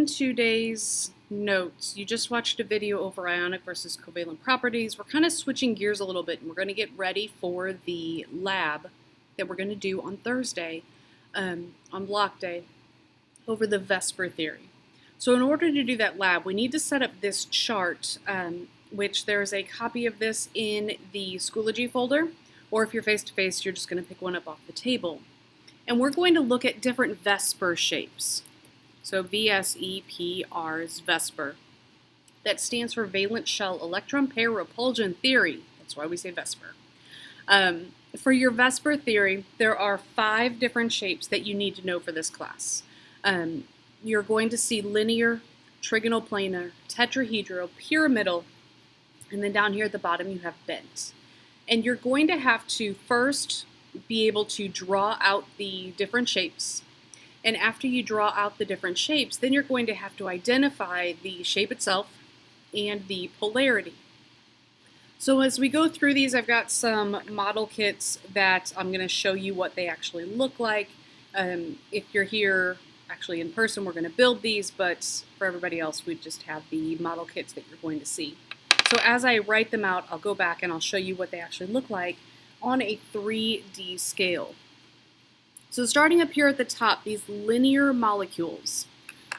in today's notes, you just watched a video over ionic versus covalent properties. We're kind of switching gears a little bit, and we're going to get ready for the lab that we're going to do on Thursday, on block day, over the Vesper theory. So in order to do that lab, we need to set up this chart, which there's a copy of this in the Schoology folder, or if you're face-to-face, you're just going to pick one up off the table. And we're going to look at different Vesper shapes. So VSEPR's Vesper. That stands for valence shell electron pair repulsion theory. That's why we say Vesper. For your Vesper theory, there are 5 different shapes that you need to know for this class. You're going to see linear, trigonal planar, tetrahedral, pyramidal, and then down here at the bottom you have bent. And you're going to have to first be able to draw out the different shapes. And after you draw out the different shapes, then you're going to have to identify the shape itself and the polarity. So as we go through these, I've got some model kits that I'm going to show you what they actually look like. If you're here actually in person, we're going to build these, but for everybody else, we just have the model kits that you're going to see. So as I write them out, I'll go back and I'll show you what they actually look like on a 3D scale. So starting up here at the top, these linear molecules.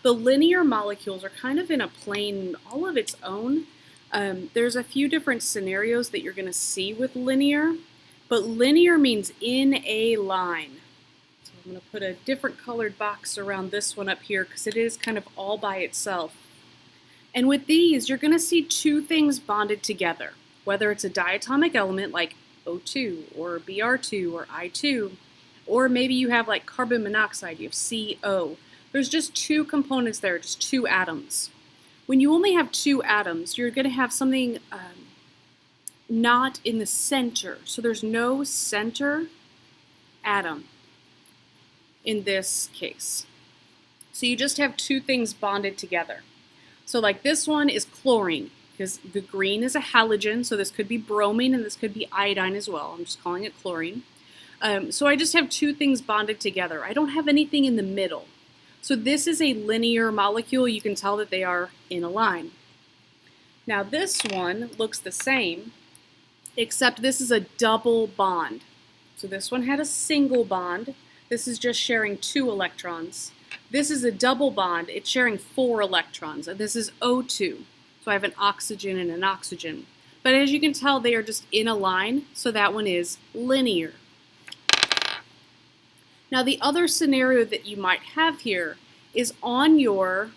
The linear molecules are kind of in a plane all of its own. There's a few different scenarios that you're going to see with linear, but linear means in a line. So I'm going to put a different colored box around this one up here because it is kind of all by itself. And with these, you're going to see 2 things bonded together, whether it's a diatomic element like O2 or Br2 or I2, or maybe you have like carbon monoxide, you have CO. There's just 2 components there, just 2 atoms. When you only have 2 atoms, you're going to have something not in the center. So there's no center atom in this case. So you just have 2 things bonded together. So like this one is chlorine, because the green is a halogen, so this could be bromine and this could be iodine as well. I'm just calling it chlorine. So I just have 2 things bonded together. I don't have anything in the middle. So this is a linear molecule. You can tell that they are in a line. Now this one looks the same, except this is a double bond. So this one had a single bond. This is just sharing 2 electrons. This is a double bond. It's sharing 4 electrons. And this is O2. So I have an oxygen and an oxygen. But as you can tell, they are just in a line. So that one is linear. Now the other scenario that you might have here is on your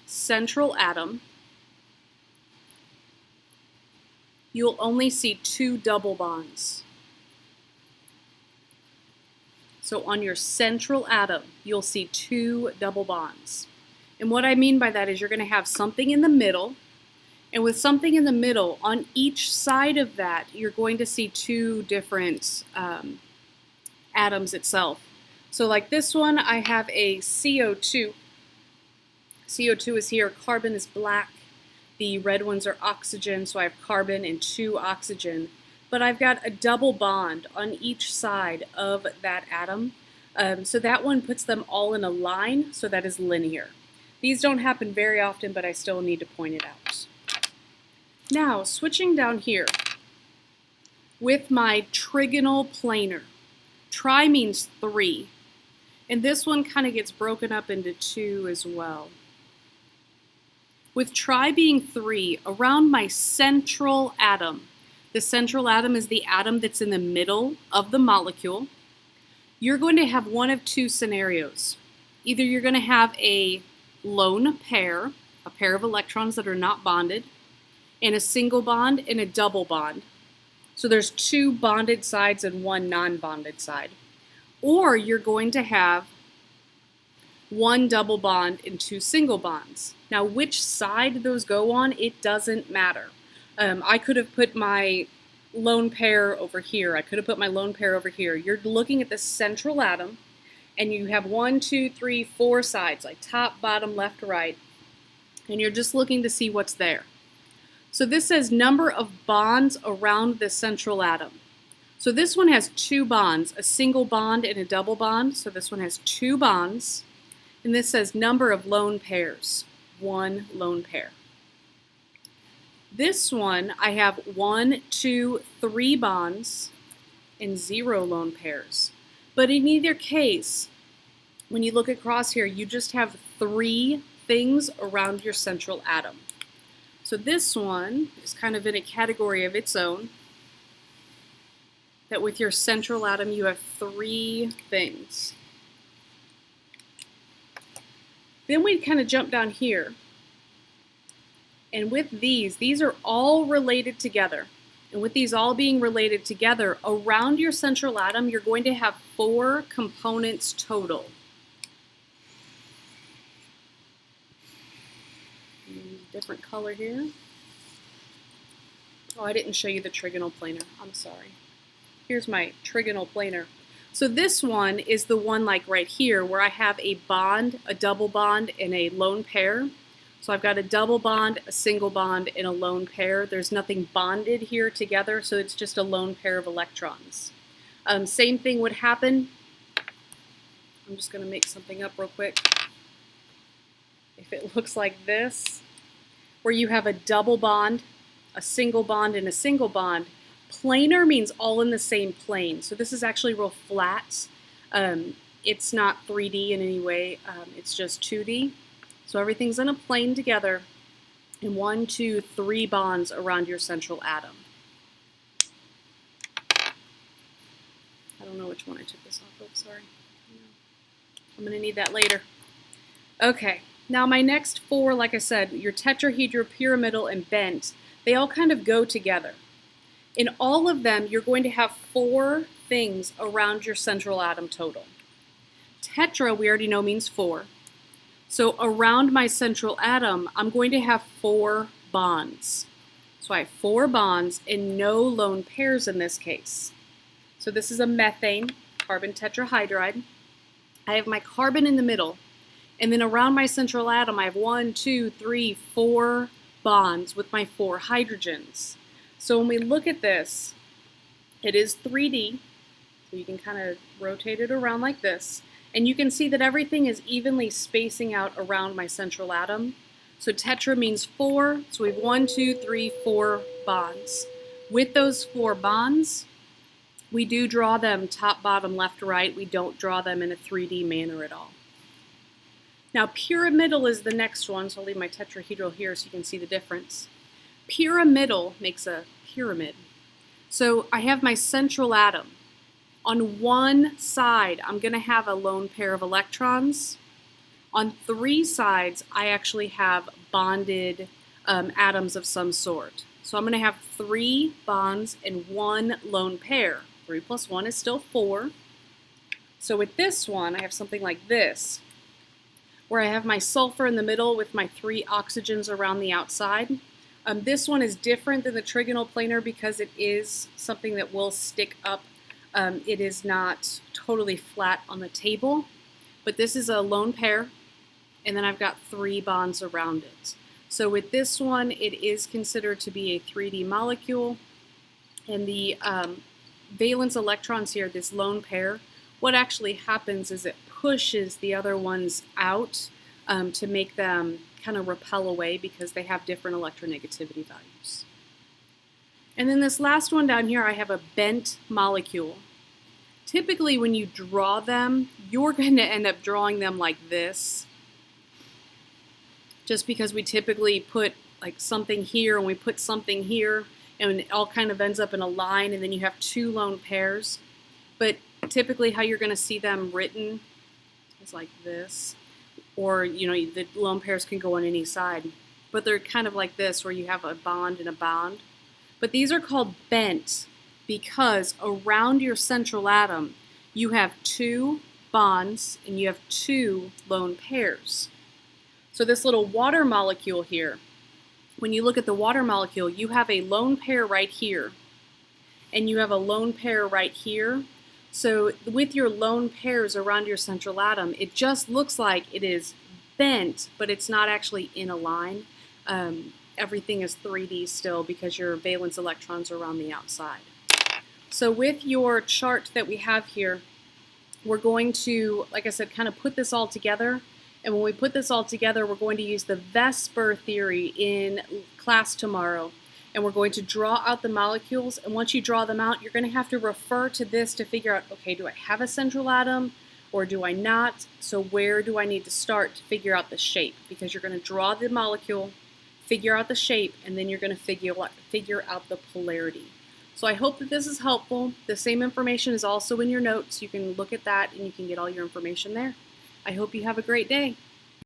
central atom, you'll only see 2 double bonds. So on your central atom, you'll see 2 double bonds. And what I mean by that is you're going to have something in the middle, and with something in the middle, on each side of that, you're going to see 2 different atoms itself. So like this one, I have a CO2. CO2 is here, carbon is black. The red ones are oxygen, so I have carbon and 2 oxygen. But I've got a double bond on each side of that atom. So that one puts them all in a line, so that is linear. These don't happen very often, but I still need to point it out. Now, switching down here with my trigonal planar. Tri means 3. And this one kind of gets broken up into 2 as well. With tri being 3, around my central atom, the central atom is the atom that's in the middle of the molecule, you're going to have one of 2 scenarios. Either you're going to have a lone pair, a pair of electrons that are not bonded, and a single bond and a double bond. So there's 2 bonded sides and 1 non-bonded side. Or you're going to have 1 double bond and 2 single bonds. Now which side those go on, it doesn't matter. I could have put my lone pair over here. I could have put my lone pair over here. You're looking at the central atom, and you have 1, 2, 3, 4 sides, like top, bottom, left, right. And you're just looking to see what's there. So this says number of bonds around the central atom. So this one has 2 bonds, a single bond and a double bond. So this one has 2 bonds. And this says number of lone pairs, 1 lone pair. This one, I have 1, 2, 3 bonds and 0 lone pairs. But in either case, when you look across here, you just have 3 things around your central atom. So this one is kind of in a category of its own, that with your central atom you have 3 things. Then we kind of jump down here, and with these are all related together. And with these all being related together, around your central atom, you're going to have 4 components total. Different color here. Oh, I didn't show you the trigonal planar. I'm sorry. Here's my trigonal planar. So this one is the one like right here where I have a bond, a double bond, and a lone pair. So I've got a double bond, a single bond, and a lone pair. There's nothing bonded here together, so it's just a lone pair of electrons. Same thing would happen. I'm just going to make something up real quick. If it looks like this, where you have a double bond, a single bond, and a single bond. Planar means all in the same plane. So this is actually real flat. It's not 3D in any way. It's just 2D. So everything's in a plane together, and 1, 2, 3 bonds around your central atom. I don't know which one I took this off of, sorry. I'm going to need that later. Okay, now my next 4, like I said, your tetrahedra, pyramidal, and bent, they all kind of go together. In all of them, you're going to have 4 things around your central atom total. Tetra, we already know, means 4. So around my central atom, I'm going to have 4 bonds. So I have 4 bonds and no lone pairs in this case. So this is a methane, carbon tetrahydride. I have my carbon in the middle. And then around my central atom, I have 1, 2, 3, 4 bonds with my 4 hydrogens. So when we look at this, it is 3D. So you can kind of rotate it around like this. And you can see that everything is evenly spacing out around my central atom. So tetra means 4. So we have 1, 2, 3, 4 bonds. With those 4 bonds, we do draw them top, bottom, left, right. We don't draw them in a 3D manner at all. Now pyramidal is the next one, so I'll leave my tetrahedral here so you can see the difference. Pyramidal makes a pyramid. So I have my central atom. On one side, I'm going to have a lone pair of electrons. On 3 sides, I actually have bonded atoms of some sort. So I'm going to have 3 bonds and 1 lone pair. 3 plus 1 is still 4. So with this one, I have something like this, where I have my sulfur in the middle with my 3 oxygens around the outside. This one is different than the trigonal planar because it is something that will stick up. It is not totally flat on the table, but this is a lone pair, and then I've got 3 bonds around it. So with this one, it is considered to be a 3D molecule, and the valence electrons here, this lone pair, what actually happens is it pushes the other ones out to make them kind of repel away because they have different electronegativity values. And then this last one down here, I have a bent molecule. Typically when you draw them, you're going to end up drawing them like this, just because we typically put like something here and we put something here, and it all kind of ends up in a line, and then you have 2 lone pairs. But typically how you're going to see them written is like this, or the lone pairs can go on any side, but they're kind of like this where you have a bond and a bond. But these are called bent because around your central atom you have 2 bonds and you have 2 lone pairs. So this little water molecule here, when you look at the water molecule, you have a lone pair right here and you have a lone pair right here. So with your lone pairs around your central atom, it just looks like it is bent, but it's not actually in a line. Everything is 3D still because your valence electrons are on the outside. So with your chart that we have here, we're going to, like I said, kind of put this all together, And when we put this all together, we're going to use the Vesper theory in class tomorrow. And we're going to draw out the molecules. And once you draw them out, you're going to have to refer to this to figure out, okay, do I have a central atom or do I not? So where do I need to start to figure out the shape? Because you're going to draw the molecule, figure out the shape, and then you're going to figure out the polarity. So I hope that this is helpful. The same information is also in your notes. You can look at that and you can get all your information there. I hope you have a great day.